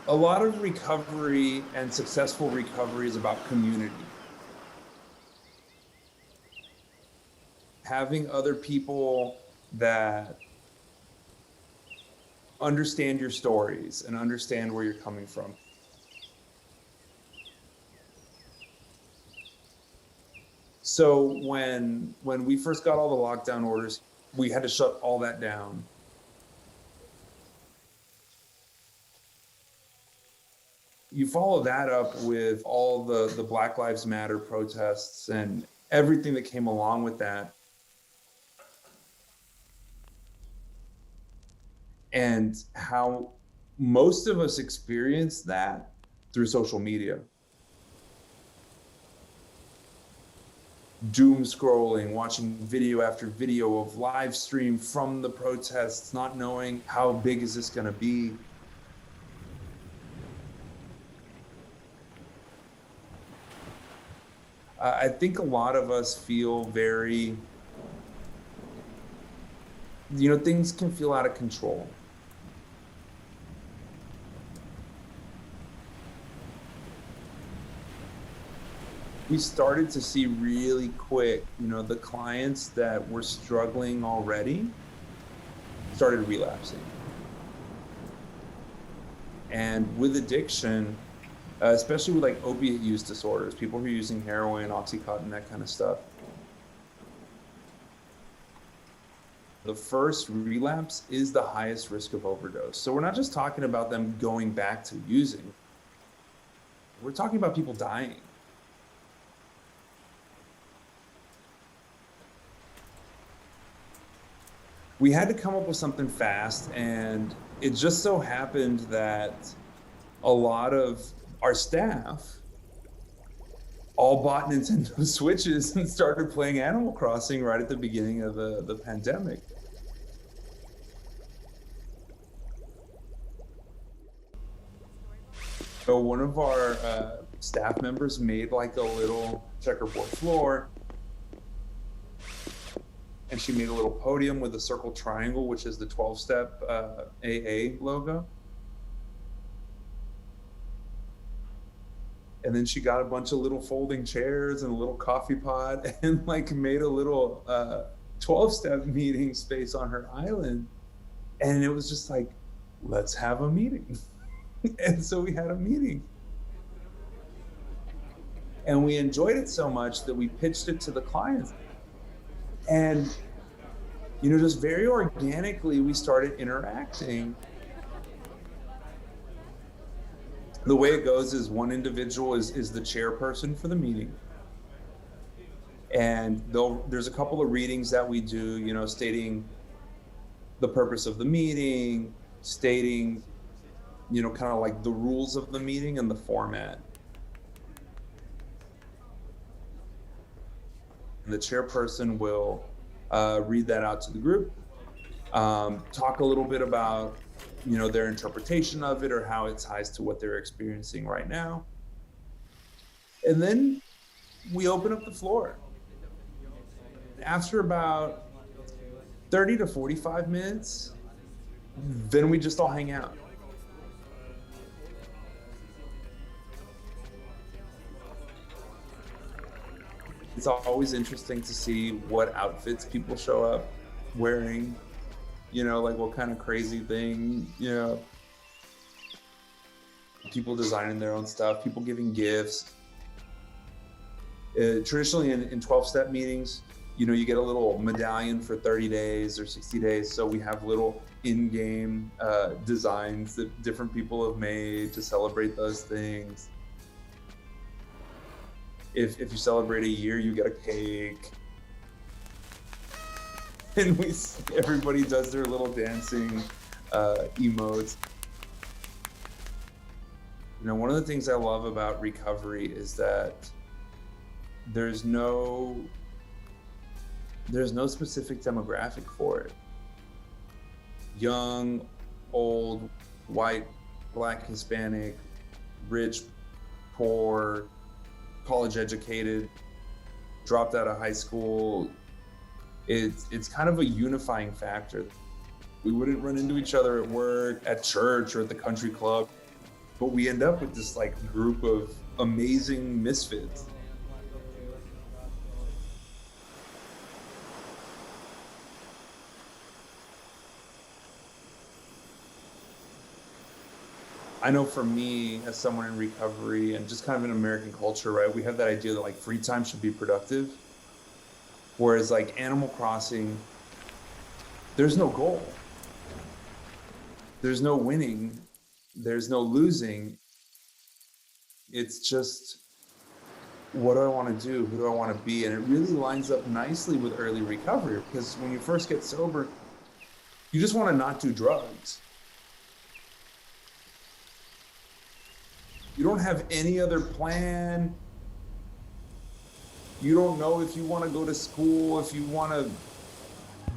A lot of recovery and successful recovery is about community. Having other people that understand your stories and understand where you're coming from. So when we first got all the lockdown orders, we had to shut all that down. You follow that up with all the Black Lives Matter protests and everything that came along with that. And how most of us experience that through social media. Doom scrolling, watching video after video of live stream from the protests, not knowing how big is this going to be. I think a lot of us feel very, things can feel out of control. We started to see really quick, the clients that were struggling already started relapsing. And with addiction, especially with like opiate use disorders, people who are using heroin, Oxycontin, that kind of stuff, the first relapse is the highest risk of overdose. So we're not just talking about them going back to using, we're talking about people dying. We had to come up with something fast, and it just so happened that a lot of our staff all bought Nintendo Switches and started playing Animal Crossing right at the beginning of the pandemic. So one of our staff members made like a little checkerboard floor, and she made a little podium with a circle triangle, which is the 12-step AA logo. And then she got a bunch of little folding chairs and a little coffee pot and like made a little 12-step meeting space on her island. And it was just like, let's have a meeting. And so we had a meeting. And we enjoyed it so much that we pitched it to the clients. And, just very organically, we started interacting. The way it goes is one individual is the chairperson for the meeting. And there's a couple of readings that we do, stating the purpose of the meeting, stating, kind of like the rules of the meeting and the format. And the chairperson will read that out to the group, talk a little bit about, their interpretation of it or how it ties to what they're experiencing right now. And then we open up the floor. After about 30 to 45 minutes, then we just all hang out. It's always interesting to see what outfits people show up wearing, like what kind of crazy thing, people designing their own stuff, people giving gifts. Traditionally in 12-step meetings, you get a little medallion for 30 days or 60 days. So we have little in-game designs that different people have made to celebrate those things. If you celebrate a year, you get a cake. And everybody does their little dancing emotes. One of the things I love about recovery is that there's no specific demographic for it. Young, old, white, Black, Hispanic, rich, poor, college educated, dropped out of high school. It's kind of a unifying factor. We wouldn't run into each other at work, at church, or at the country club, but we end up with this like group of amazing misfits. I know for me, as someone in recovery and just kind of in American culture, right, we have that idea that like free time should be productive. Whereas like Animal Crossing, there's no goal. There's no winning. There's no losing. It's just, what do I want to do? Who do I want to be? And it really lines up nicely with early recovery, because when you first get sober, you just want to not do drugs. You don't have any other plan. You don't know if you want to go to school, if you want to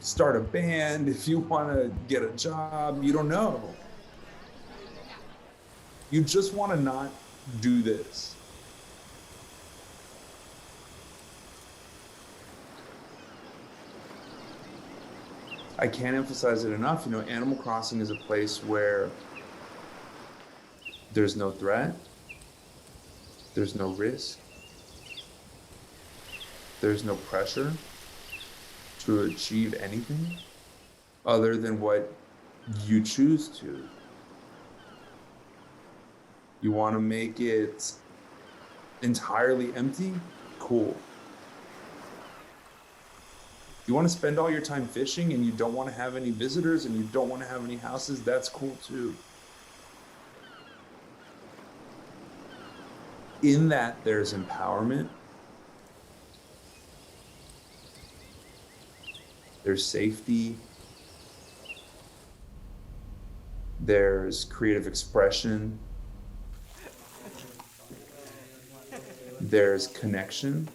start a band, if you want to get a job. You don't know. You just want to not do this. I can't emphasize it enough. You know, Animal Crossing is a place where there's no threat, there's no risk, there's no pressure to achieve anything other than what you choose to. You want to make it entirely empty? Cool. You want to spend all your time fishing and you don't want to have any visitors and you don't want to have any houses? That's cool too. In that, there's empowerment, there's safety, there's creative expression, there's connection,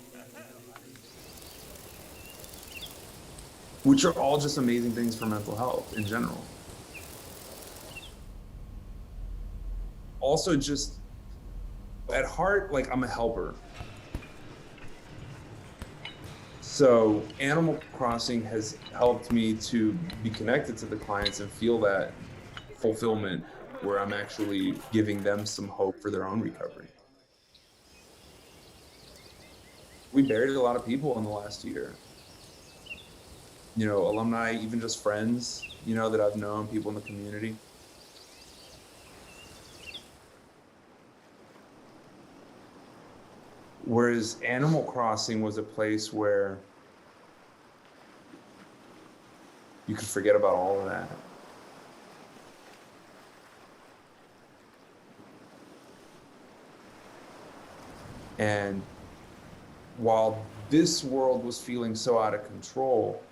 which are all just amazing things for mental health in general. Also, just at heart, like, I'm a helper. So Animal Crossing has helped me to be connected to the clients and feel that fulfillment where I'm actually giving them some hope for their own recovery. We buried a lot of people in the last year. You know, alumni, even just friends, you know, that I've known, people in the community. Whereas Animal Crossing was a place where you could forget about all of that. And while this world was feeling so out of control,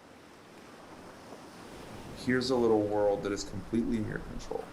here's a little world that is completely in your control.